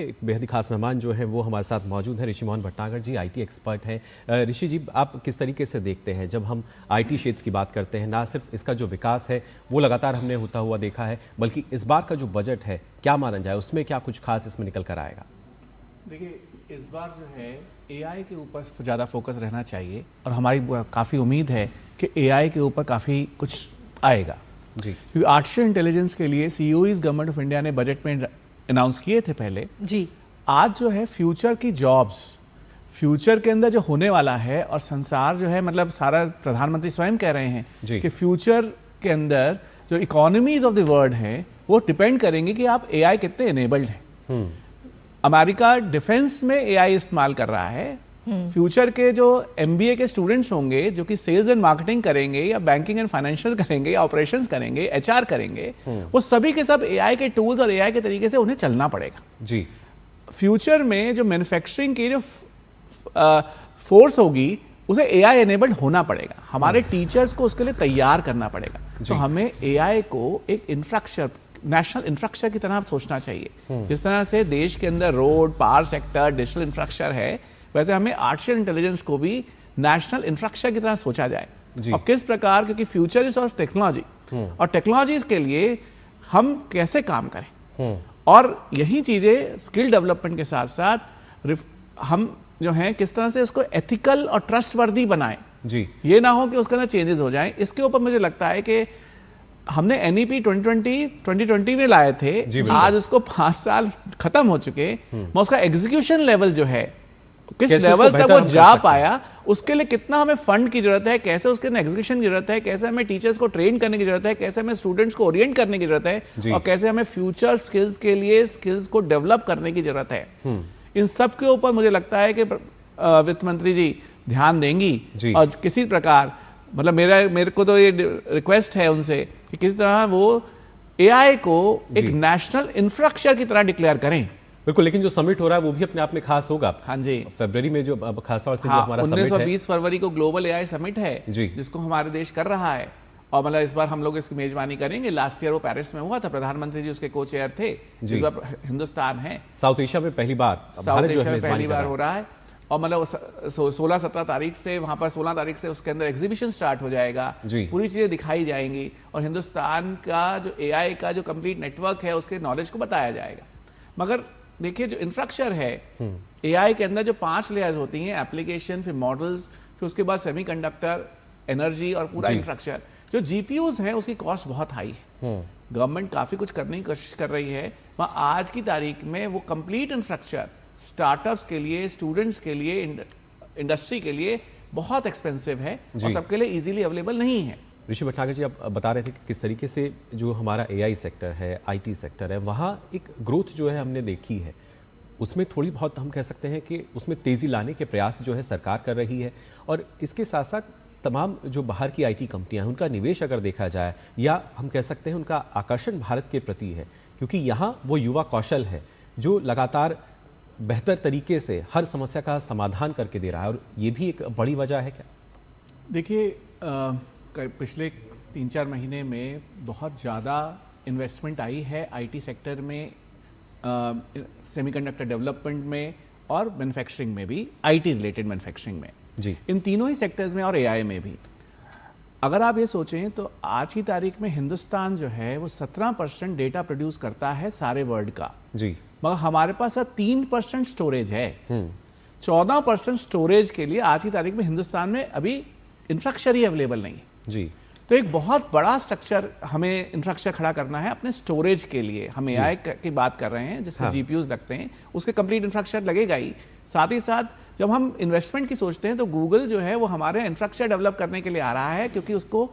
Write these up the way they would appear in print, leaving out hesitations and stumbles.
एक बेहद ही खास मेहमान जो है वो हमारे साथ मौजूद हैं। ऋषि मोहन भटनागर जी आईटी एक्सपर्ट हैं। ऋषि जी, आप किस तरीके से देखते हैं जब हम आईटी क्षेत्र की बात करते हैं, ना सिर्फ इसका जो विकास है वो लगातार हमने होता हुआ देखा है, बल्कि इस बार का जो बजट है क्या माना जाए, उसमें क्या कुछ खास इसमें निकल कर आएगा? देखिए, इस बार जो है एआई के ऊपर ज़्यादा फोकस रहना चाहिए और हमारी काफ़ी उम्मीद है कि एआई के ऊपर काफ़ी कुछ आएगा जी। क्योंकि आर्टिफिशियल इंटेलिजेंस के लिए सीईओज गवर्नमेंट ऑफ इंडिया ने बजट में अनाउंस किए थे पहले जी। आज जो है फ्यूचर की जॉब्स, फ्यूचर के अंदर जो होने वाला है और संसार जो है, मतलब सारा प्रधानमंत्री स्वयं कह रहे हैं कि फ्यूचर के अंदर जो इकोनॉमीज ऑफ द वर्ल्ड है वो डिपेंड करेंगे कि आप एआई कितने एनेबल्ड हैं। अमेरिका डिफेंस में एआई इस्तेमाल कर रहा है। फ्यूचर के जो एमबीए के स्टूडेंट्स होंगे जो कि सेल्स एंड मार्केटिंग करेंगे या बैंकिंग एंड फाइनेंशियल करेंगे या ऑपरेशंस करेंगे, एचआर करेंगे, वो सभी के सब एआई के टूल्स और एआई के तरीके से उन्हें चलना पड़ेगा जी। फ्यूचर में जो मैन्युफैक्चरिंग की जो फोर्स होगी उसे एआई एनेबल्ड होना पड़ेगा। हमारे टीचर्स को उसके लिए तैयार करना पड़ेगा। तो हमें एआई को एक इंफ्रास्ट्रक्चर, नेशनल इंफ्रास्ट्रक्चर की तरह सोचना चाहिए। जिस तरह से देश के अंदर road, power sector, digital infrastructure है, वैसे हमें आर्टिफिशियल इंटेलिजेंस को भी नेशनल इंफ्रास्ट्रक्चर की तरह सोचा जाए। और किस प्रकार, क्योंकि फ्यूचर इज ऑफ टेक्नोलॉजी और टेक्नोलॉजीज के लिए हम कैसे काम करें, और यही चीजें स्किल डेवलपमेंट के साथ साथ हम जो हैं किस तरह से उसको एथिकल और ट्रस्टवर्दी बनाएं जी। ये ना हो कि उसके अंदर चेंजेस हो जाएं। इसके ऊपर मुझे लगता है कि हमने एनईपी 2020 में लाए थे, आज उसको 5 साल खत्म हो चुके, मैं उसका एग्जीक्यूशन लेवल जो है किस लेवल तक वो जा पाया, उसके लिए कितना हमें फंड की जरूरत है, कैसे उसके एग्जीक्यूशन की जरूरत है, कैसे हमें टीचर्स को ट्रेन करने की जरूरत है, कैसे हमें स्टूडेंट्स को ओरिएंट करने की जरूरत है, और कैसे हमें फ्यूचर स्किल्स के लिए स्किल्स को डेवलप करने की जरूरत है। इन सब के ऊपर मुझे लगता है कि वित्त मंत्री जी ध्यान देंगी और किसी प्रकार, मतलब मेरे को तो ये रिक्वेस्ट है उनसे कि किस तरह वो एआई को एक नेशनल इंफ्रास्ट्रक्चर की तरह डिक्लेयर करें। बिल्कुल, लेकिन जो समिट हो रहा है वो भी अपने आप में खास होगा। हाँ जी, फरवरी में जो खास तौर से जो हमारा 19-20 फरवरी को ग्लोबल एआई समिट है जिसको हमारे देश कर रहा है, और मतलब इस बार हम लोग इसकी मेजबानी करेंगे। लास्ट ईयर वो पेरिस में हुआ था, प्रधानमंत्री जी उसके को चेयर थे। इस बार हिंदुस्तान है, साउथ एशिया में पहली बार हो रहा है, और मतलब 16-17 तारीख से वहां पर 16 तारीख से उसके अंदर एग्जीबिशन स्टार्ट हो जाएगा, पूरी चीजें दिखाई जाएंगी और हिंदुस्तान का जो एआई का जो कंप्लीट नेटवर्क है उसके नॉलेज को बताया जाएगा। मगर देखिए, जो इंफ्रास्ट्रक्चर है एआई के अंदर, जो 5 लेयर्स होती हैं, एप्लीकेशन, फिर मॉडल्स, फिर उसके बाद सेमीकंडक्टर, एनर्जी और पूरा इंफ्रास्ट्रक्चर। जो जीपीयूज हैं उसकी कॉस्ट बहुत हाई है। गवर्नमेंट काफी कुछ करने की कोशिश कर रही है। वहां आज की तारीख में वो कंप्लीट इंफ्रास्ट्रक्चर स्टार्टअप्स के लिए, स्टूडेंट्स के लिए, इंडस्ट्री के लिए बहुत एक्सपेंसिव है और सबके लिए इजीली अवेलेबल नहीं है। ऋषि भटनागर जी, आप बता रहे थे कि किस तरीके से जो हमारा एआई सेक्टर है, आईटी सेक्टर है, वहाँ एक ग्रोथ जो है हमने देखी है, उसमें थोड़ी बहुत हम कह सकते हैं कि उसमें तेज़ी लाने के प्रयास जो है सरकार कर रही है। और इसके साथ साथ तमाम जो बाहर की आईटी कंपनियां हैं उनका निवेश अगर देखा जाए, या हम कह सकते हैं उनका आकर्षण भारत के प्रति है, क्योंकि यहाँ वो युवा कौशल है जो लगातार बेहतर तरीके से हर समस्या का समाधान करके दे रहा है, और ये भी एक बड़ी वजह है क्या? देखिए, पिछले 3-4 महीने में बहुत ज़्यादा इन्वेस्टमेंट आई है आईटी सेक्टर में, सेमीकंडक्टर डेवलपमेंट में और मैन्युफैक्चरिंग में भी, आईटी रिलेटेड मैन्युफैक्चरिंग में जी, इन तीनों ही सेक्टर्स में और एआई में भी। अगर आप ये सोचें तो आज की तारीख में हिंदुस्तान जो है वो 17% डेटा प्रोड्यूस करता है सारे वर्ल्ड का जी, मगर हमारे पास 3% स्टोरेज है। 14% स्टोरेज के लिए आज की तारीख में हिंदुस्तान में अभी इंफ्रास्ट्रक्चर ही अवेलेबल नहीं है जी। तो एक बहुत बड़ा स्ट्रक्चर हमें इंफ्रास्ट्रक्चर खड़ा करना है अपने स्टोरेज के लिए। हम एआई की बात कर रहे हैं जिसमें जीपीयूज लगते हैं, उसके कंप्लीट इंफ्रास्ट्रक्चर लगेगा ही। साथ ही साथ जब हम इन्वेस्टमेंट की सोचते हैं तो गूगल जो है वो हमारे इंफ्रास्ट्रक्चर डेवलप करने के लिए आ रहा है, क्योंकि उसको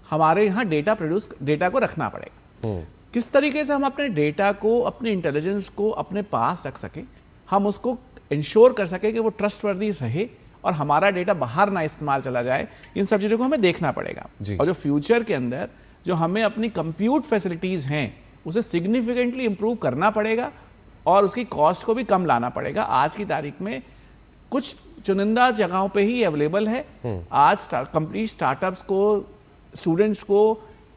हमारे यहाँ डेटा को रखना पड़ेगा। किस तरीके से हम अपने डेटा को, अपने इंटेलिजेंस को अपने पास रख सकें, हम उसको इंश्योर कर सकें कि वो ट्रस्टवर्दी रहे और हमारा डेटा बाहर ना इस्तेमाल चला जाए, इन सब चीज़ों को हमें देखना पड़ेगा। और जो फ्यूचर के अंदर जो हमें अपनी कंप्यूट फैसिलिटीज़ हैं उसे सिग्निफिकेंटली इंप्रूव करना पड़ेगा और उसकी कॉस्ट को भी कम लाना पड़ेगा। आज की तारीख में कुछ चुनिंदा जगहों पे ही अवेलेबल है। आज कंप्लीट स्टार्टअप्स को, स्टूडेंट्स को,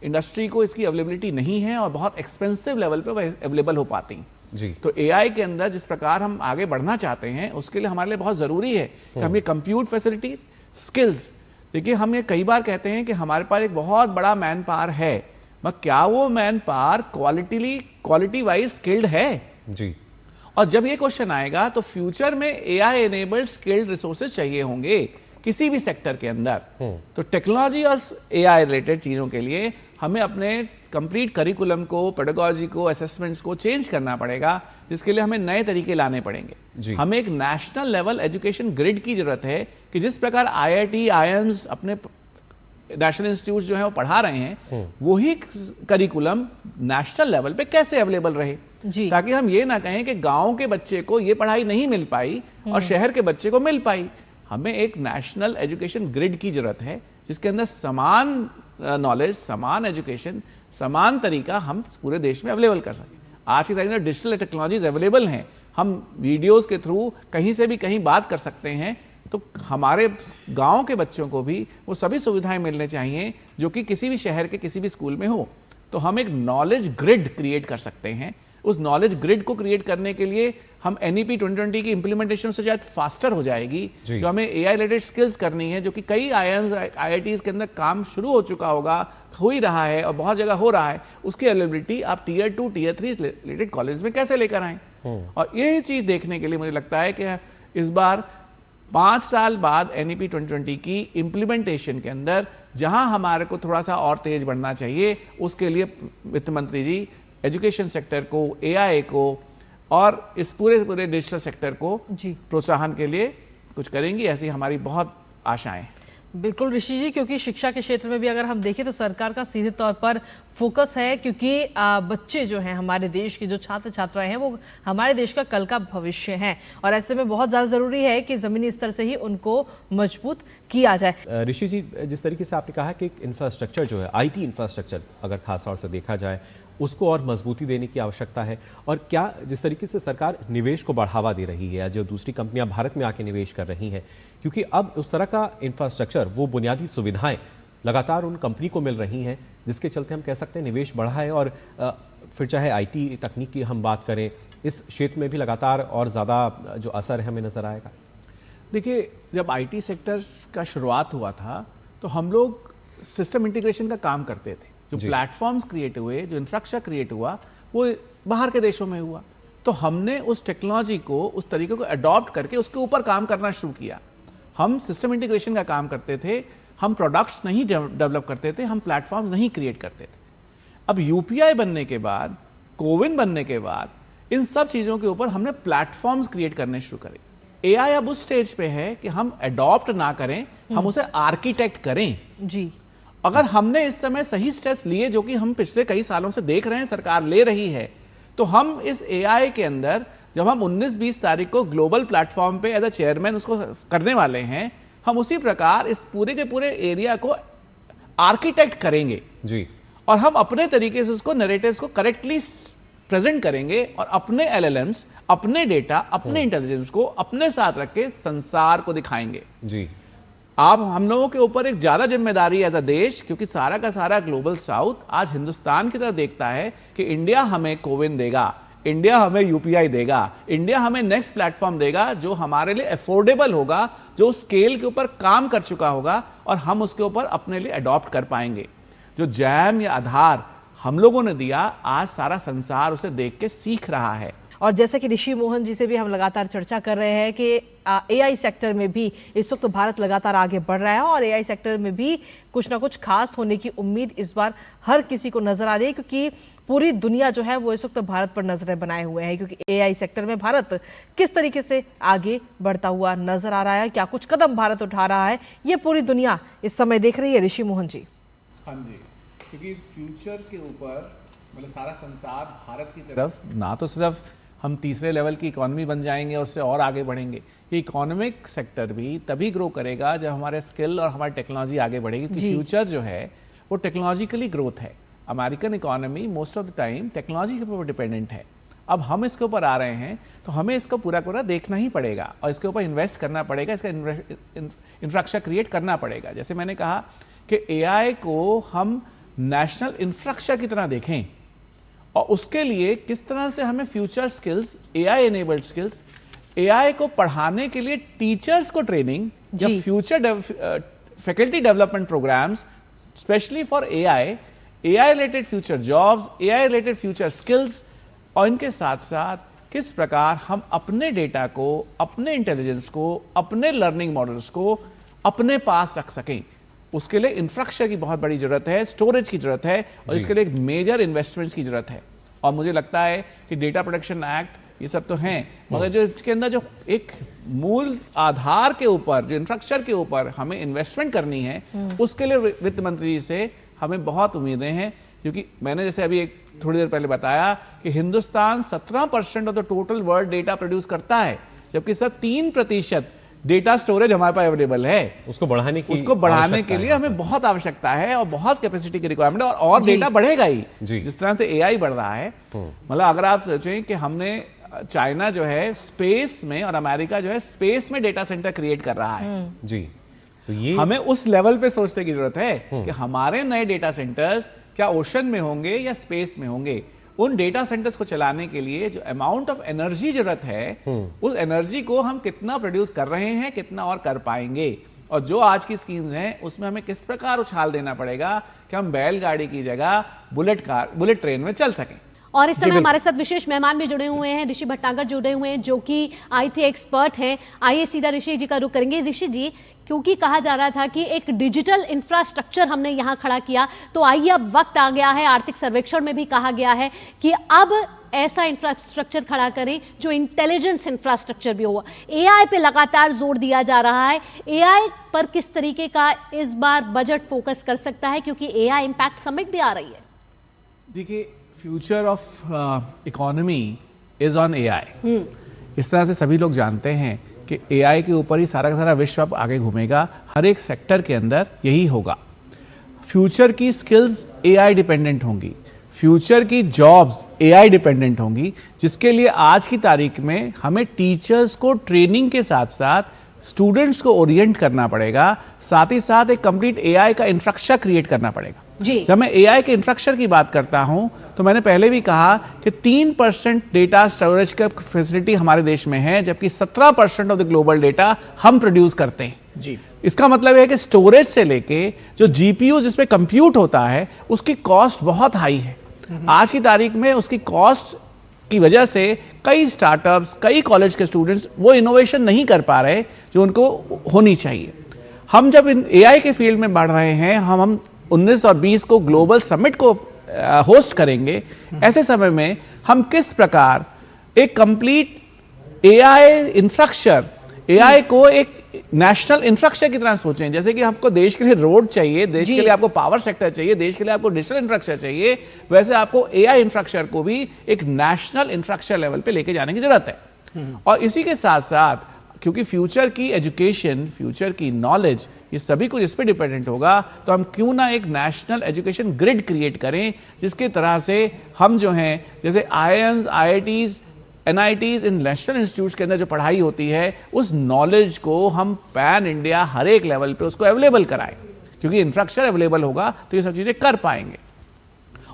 इंडस्ट्री को इसकी अवेलेबिलिटी नहीं है और बहुत एक्सपेंसिव लेवल पे अवेलेबल हो पाती। जी। तो एआई के अंदर जिस प्रकार हम आगे बढ़ना चाहते हैं उसके लिए हमारे लिए बहुत जरूरी है कि हम ये कंप्यूट फैसिलिटीज, स्किल्स, देखिए हम ये कई बार कहते हैं कि हमारे पास एक बहुत बड़ा मैन पावर है, मगर क्या वो man power quality wise skilled है? जी। और जब ये क्वेश्चन आएगा तो फ्यूचर में एआई एनेबल्ड स्किल्ड रिसोर्सेज चाहिए होंगे किसी भी सेक्टर के अंदर। तो टेक्नोलॉजी और एआई रिलेटेड चीजों के लिए हमें अपने कंप्लीट करिकुलम को, पेडागोजी को, असेसमेंट्स को चेंज करना पड़ेगा, जिसके लिए हमें नए तरीके लाने पड़ेंगे। हमें एक नेशनल लेवल एजुकेशन ग्रिड की जरूरत है कि जिस प्रकार आईआईटी, आईआईएम्स अपने नेशनल इंस्टीट्यूट जो है वो पढ़ा रहे हैं, वही करिकुलम नेशनल लेवल पे कैसे अवेलेबल रहे, ताकि हम ये ना कहें कि गांव के बच्चे को ये पढ़ाई नहीं मिल पाई और शहर के बच्चे को मिल पाई। हमें एक नेशनल एजुकेशन ग्रिड की जरूरत है जिसके अंदर समान नॉलेज, समान एजुकेशन, समान तरीका हम पूरे देश में अवेलेबल कर सकें। आज की तारीख में डिजिटल टेक्नोलॉजीज अवेलेबल हैं, हम वीडियोस के थ्रू कहीं से भी कहीं बात कर सकते हैं। तो हमारे गांव के बच्चों को भी वो सभी सुविधाएं मिलने चाहिए जो कि किसी भी शहर के किसी भी स्कूल में हो। तो हम एक नॉलेज ग्रिड क्रिएट कर सकते हैं। उस नॉलेज ग्रिड को क्रिएट करने के लिए हम NEP 2020 की इंप्लीमेंटेशन से शायद फास्टर हो जाएगी। जो हमें AI रिलेटेड स्किल्स करनी है, जो कि कई IIMs, IITs के अंदर काम शुरू हो चुका होगा, हो ही रहा है और बहुत जगह हो रहा है, उसकी अवेलेबिलिटी आप Tier 2, Tier 3 रिलेटेड कॉलेज में कैसे लेकर आए। और यही चीज देखने के लिए मुझे लगता है कि इस बार 5 साल बाद NEP 2020 की इंप्लीमेंटेशन के अंदर जहां हमारे को थोड़ा सा और तेज बढ़ना चाहिए, उसके लिए वित्त मंत्री जी एजुकेशन सेक्टर को, AI को और इस पूरे डिजिटल सेक्टर को प्रोत्साहन के लिए कुछ करेंगी, ऐसी हमारी बहुत आशाएं। बिल्कुल ऋषि जी, क्योंकि शिक्षा के क्षेत्र में भी अगर हम देखें तो सरकार का सीधे तौर पर फोकस है, क्योंकि बच्चे जो हैं हमारे देश के, जो छात्र छात्राएं हैं, वो हमारे देश का कल का भविष्य हैं और ऐसे में बहुत ज़्यादा ज़रूरी है कि ज़मीनी स्तर से ही उनको मजबूत किया जाए। ऋषि जी, जिस तरीके से आपने कहा कि इंफ्रास्ट्रक्चर जो है, IT इंफ्रास्ट्रक्चर अगर खास तौर से देखा जाए, उसको और मजबूती देने की आवश्यकता है, और क्या जिस तरीके से सरकार निवेश को बढ़ावा दे रही है या जो दूसरी कंपनियां भारत में आके निवेश कर रही हैं, क्योंकि अब उस तरह का इंफ्रास्ट्रक्चर, वो बुनियादी सुविधाएं लगातार उन कंपनी को मिल रही हैं, जिसके चलते हम कह सकते हैं निवेश बढ़ा है। और फिर चाहे IT तकनीक की हम बात करें, इस क्षेत्र में भी लगातार और ज़्यादा जो असर है हमें नज़र आएगा। देखिए, जब IT सेक्टर्स का शुरुआत हुआ था तो हम लोग सिस्टम इंटीग्रेशन का काम करते थे। जो प्लेटफॉर्म्स क्रिएट हुए, जो इंफ्रास्ट्रक्चर क्रिएट हुआ, वो बाहर के देशों में हुआ। तो हमने उस टेक्नोलॉजी को, उस तरीके को अडॉप्ट करके उसके ऊपर काम करना शुरू किया। हम सिस्टम इंटीग्रेशन का काम करते थे, हम प्रोडक्ट्स नहीं डेवलप करते थे, हम प्लेटफॉर्म्स नहीं क्रिएट करते थे। अब UPI बनने के बाद, कोविन बनने के बाद, इन सब चीज़ों के ऊपर हमने प्लेटफॉर्म्स क्रिएट करने शुरू करे। AI अब उस स्टेज पे है कि हम अडॉप्ट ना करें, हम उसे आर्किटेक्ट करें। जी, अगर हमने इस समय सही स्टेप्स लिए, जो कि हम पिछले कई सालों से देख रहे हैं सरकार ले रही है, तो हम इस AI के अंदर जब हम 19-20 तारीख को ग्लोबल प्लेटफॉर्म पे एज अ चेयरमैन उसको करने वाले हैं, हम उसी प्रकार इस पूरे के पूरे एरिया को आर्किटेक्ट करेंगे जी, और हम अपने तरीके से उसको नैरेटिव्स को करेक्टली प्रेजेंट करेंगे और अपने LLMs, अपने डेटा, अपने इंटेलिजेंस को अपने साथ रख के संसार को दिखाएंगे जी। आप हम लोगों के ऊपर एक ज्यादा जिम्मेदारी एज अ देश, क्योंकि सारा का सारा ग्लोबल साउथ आज हिंदुस्तान की तरफ देखता है कि इंडिया हमें कोविन देगा, इंडिया हमें UPI देगा, इंडिया हमें नेक्स्ट प्लेटफॉर्म देगा जो हमारे लिए अफोर्डेबल होगा, जो स्केल के ऊपर काम कर चुका होगा और हम उसके ऊपर अपने लिए अडॉप्ट कर पाएंगे। जो जैम या आधार हम लोगों ने दिया, आज सारा संसार उसे देख के सीख रहा है। और जैसे कि ऋषि मोहन जी से भी हम लगातार चर्चा कर रहे हैं कि AI सेक्टर में भी इस वक्त भारत लगातार आगे बढ़ रहा है और AI सेक्टर में भी कुछ ना कुछ खास होने की उम्मीद इस बार हर किसी को नजर आ रही है, क्योंकि पूरी दुनिया जो है वो इस वक्त भारत पर नजरें बनाए हुए हैं, क्योंकि AI सेक्टर में भारत किस तरीके से आगे बढ़ता हुआ नजर आ रहा है, क्या कुछ कदम भारत उठा रहा है, ये पूरी दुनिया इस समय देख रही है। ऋषि मोहन जी। हाँ जी, क्योंकि फ्यूचर के ऊपर मतलब सारा संसार भारत की तरफ, ना तो सिर्फ हम तीसरे लेवल की इकोनॉमी बन जाएंगे और उससे और आगे बढ़ेंगे, ये इकोनॉमिक सेक्टर भी तभी ग्रो करेगा जब हमारे स्किल और हमारी टेक्नोलॉजी आगे बढ़ेगी, क्योंकि फ्यूचर जो है वो टेक्नोलॉजिकली ग्रोथ है। American economy most of the time technology के ऊपर डिपेंडेंट है। अब हम इसके ऊपर आ रहे हैं तो हमें इसको पूरा देखना ही पड़ेगा और इसके ऊपर इन्वेस्ट करना पड़ेगा, इसका इंफ्रास्ट्रक्चर क्रिएट करना पड़ेगा। जैसे मैंने कहा कि AI को हम नेशनल इंफ्रास्ट्रक्चर की तरह देखें और उसके लिए किस तरह से हमें future skills, AI enabled skills, AI को पढ़ाने के लिए टीचर्स को ट्रेनिंग या future faculty development programmes specially for AI related future jobs, AI related future skills, और इनके साथ साथ किस प्रकार हम अपने डेटा को, अपने इंटेलिजेंस को, अपने लर्निंग मॉडल्स को अपने पास रख सकें। उसके लिए इंफ्रास्ट्रक्चर की बहुत बड़ी जरूरत है, स्टोरेज की जरूरत है, और इसके लिए एक मेजर इन्वेस्टमेंट्स की जरूरत है। और मुझे लगता है कि डेटा प्रोटेक्शन एक्ट ये सब तो हैं, मगर जो इसके अंदर जो एक मूल आधार के ऊपर, जो इंफ्रास्ट्रक्चर के ऊपर हमें इन्वेस्टमेंट करनी है, उसके लिए वित्त मंत्री से हमें बहुत उम्मीदें हैं। क्योंकि मैंने जैसे अभी एक थोड़ी देर पहले बताया कि Hindustan 17% of the total world data produce करता है, जबकि सर 3% डेटा स्टोरेज हमारे पास अवेलेबल है। उसको बढ़ाने के लिए हमें बहुत आवश्यकता है और बहुत कैपेसिटी की रिक्वायरमेंट है, और डेटा बढ़ेगा ही जिस तरह से एआई बढ़ रहा है। मतलब अगर आप सोचें कि हमने चाइना जो है स्पेस में और अमेरिका जो है स्पेस में डेटा सेंटर क्रिएट कर रहा है जी, तो ये हमें उस लेवल पे सोचने की जरूरत है कि हमारे नए डेटा सेंटर्स क्या ओशन में होंगे या स्पेस में होंगे। उन डेटा सेंटर्स को चलाने के लिए जो अमाउंट ऑफ एनर्जी जरूरत है, उस एनर्जी को हम कितना प्रोड्यूस कर रहे हैं, कितना और कर पाएंगे। और जो आज की स्कीम्स हैं उसमें हमें किस प्रकार उछाल देना पड़ेगा कि हम बैलगाड़ी की जगह बुलेट ट्रेन में चल सकें। और इस समय हमारे साथ विशेष मेहमान भी जुड़े हुए हैं, ऋषि भटनागर जुड़े हुए हैं जो कि आईटी एक्सपर्ट हैं। आइए सीधा ऋषि जी का रुख करेंगे। ऋषि जी, क्योंकि कहा जा रहा था कि एक डिजिटल इंफ्रास्ट्रक्चर हमने यहाँ खड़ा किया, तो आइए अब वक्त आ गया है, आर्थिक सर्वेक्षण में भी कहा गया है कि अब ऐसा इंफ्रास्ट्रक्चर खड़ा करें जो इंटेलिजेंस इंफ्रास्ट्रक्चर भी हो। एआई पे लगातार जोर दिया जा रहा है, एआई पर किस तरीके का इस बार बजट फोकस कर सकता है, क्योंकि एआई इंपैक्ट समिट भी आ रही है। देखिए, future of economy is on AI. इस तरह से सभी लोग जानते हैं कि एआई के ऊपर ही सारा का सारा विश्व अब आगे घूमेगा, हर एक सेक्टर के अंदर यही होगा। फ्यूचर की स्किल्स एआई डिपेंडेंट होंगी, फ्यूचर की जॉब्स एआई डिपेंडेंट होंगी, जिसके लिए आज की तारीख में हमें टीचर्स को ट्रेनिंग के साथ साथ स्टूडेंट्स को ओरिएंट करना पड़ेगा, साथ ही साथ एक कंप्लीट एआई का इंफ्रास्ट्रक्चर क्रिएट करना पड़ेगा जी। जब मैं एआई के इंफ्रास्ट्रक्चर की बात करता हूं तो मैंने पहले भी कहा कि 3% डेटा स्टोरेज का फैसिलिटी हमारे देश में है, जबकि 17% ऑफ द ग्लोबल डेटा हम प्रोड्यूस करते हैं जी। इसका मतलब है कि स्टोरेज से लेके जो जीपीयू जिसपे कंप्यूट होता है उसकी कॉस्ट बहुत हाई है। आज की तारीख में उसकी कॉस्ट की वजह से कई स्टार्टअप्स, कई कॉलेज के स्टूडेंट्स वो इनोवेशन नहीं कर पा रहे जो उनको होनी चाहिए। हम जब इन एआई के फील्ड में बढ़ रहे हैं, हम 19 और 20 को ग्लोबल समिट को होस्ट करेंगे, ऐसे समय में हम किस प्रकार एक कंप्लीट एआई इंफ्रास्ट्रक्चर, एआई को एक नेशनल इंफ्रास्ट्रक्चर की तरह सोचें। जैसे कि आपको देश के लिए रोड चाहिए, देश के लिए आपको पावर सेक्टर चाहिए, देश के लिए आपको डिजिटल इंफ्रास्ट्रक्चर चाहिए, वैसे आपको एआई इंफ्रास्ट्रक्चर को भी एक नेशनल इंफ्रास्ट्रक्चर लेवल पे लेके जाने की जरूरत है। और इसी के साथ साथ क्योंकि फ्यूचर की एजुकेशन, फ्यूचर की नॉलेज, ये सभी कुछ इस पे डिपेंडेंट होगा, तो हम क्यों ना एक नेशनल एजुकेशन ग्रिड क्रिएट करें, जिसके तरह से हम जो हैं जैसे आईआईएम्स, आईआईटीज, एनआईटीज, इन नेशनल इंस्टीट्यूट्स के अंदर जो पढ़ाई होती है उस नॉलेज को हम पैन इंडिया हर एक लेवल पे उसको अवेलेबल कराएं। क्योंकि इंफ्रास्ट्रक्चर अवेलेबल होगा तो ये सब चीजें कर पाएंगे।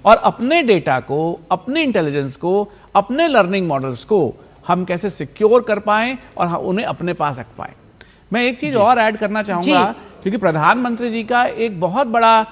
और अपने डेटा को, अपने इंटेलिजेंस को, अपने लर्निंग मॉडल्स को हम कैसे सिक्योर कर पाएं और उन्हें अपने पास रख पाएं। मैं एक चीज और ऐड करना चाहूंगा, क्योंकि प्रधानमंत्री जी का एक बहुत बड़ा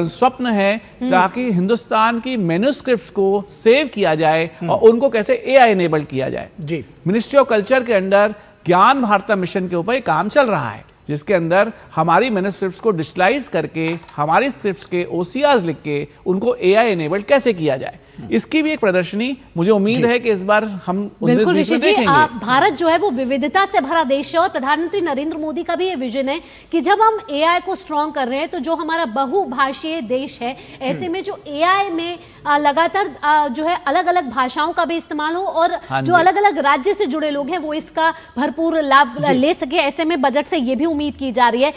स्वप्न है ताकि हिंदुस्तान की मैन्युस्क्रिप्ट्स को सेव किया जाए और उनको कैसे एआई एनेबल किया जाए जी। मिनिस्ट्री ऑफ कल्चर के अंडर ज्ञान भारत मिशन के ऊपर काम चल रहा है, जिसके अंदर हमारी मैन्युस्क्रिप्ट्स को डिजिटलाइज करके, हमारी स्क्रिप्ट्स के ओसीआर्स लिख के उनको एआई एनेबल्ड कैसे किया जाए, इसकी भी एक प्रदर्शनी मुझे उम्मीद है कि इस बार हम 19-20 में देखेंगे। भारत जो है वो विविधता से भरा देश है और प्रधानमंत्री नरेंद्र मोदी का भी ये विजन है कि जब हम एआई को स्ट्रॉन्ग कर रहे हैं, तो जो हमारा बहुभाषीय देश है, ऐसे में जो एआई में लगातार जो है अलग अलग भाषाओं का भी इस्तेमाल हो और जो अलग अलग राज्य से जुड़े लोग हैं वो इसका भरपूर लाभ ले सके, ऐसे में बजट से ये भी उम्मीद की जा रही है।